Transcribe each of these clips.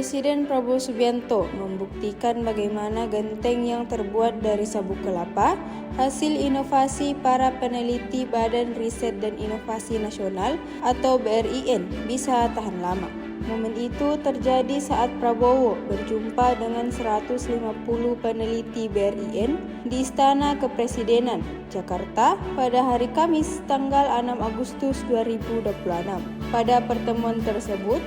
Presiden Prabowo Subianto membuktikan bagaimana genteng yang terbuat dari sabuk kelapa, hasil inovasi para peneliti Badan Riset dan Inovasi Nasional atau BRIN, bisa tahan lama. Momen itu terjadi saat Prabowo berjumpa dengan 150 peneliti BRIN di Istana Kepresidenan, Jakarta pada hari Kamis tanggal 6 Agustus 2026. Pada pertemuan tersebut,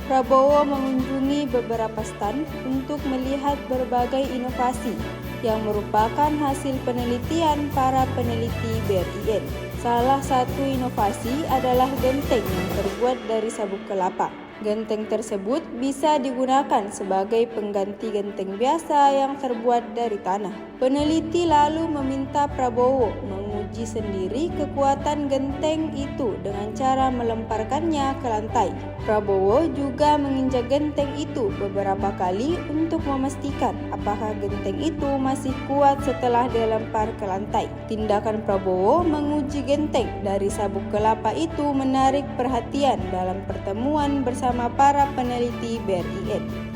Prabowo mengunjungi beberapa stand untuk melihat berbagai inovasi yang merupakan hasil penelitian para peneliti BRIN. Salah satu inovasi adalah genteng yang terbuat dari sabuk kelapa. Genteng tersebut bisa digunakan sebagai pengganti genteng biasa yang terbuat dari tanah. Peneliti lalu meminta Prabowo menguji sendiri kekuatan genteng itu dengan cara melemparkannya ke lantai. Prabowo juga menginjak genteng itu beberapa kali untuk memastikan apakah genteng itu masih kuat setelah dilempar ke lantai. Tindakan Prabowo menguji genteng dari sabuk kelapa itu menarik perhatian dalam pertemuan bersama para peneliti BRIN.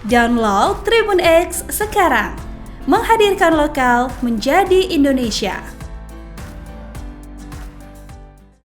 Download Tribun X sekarang, menghadirkan lokal menjadi Indonesia.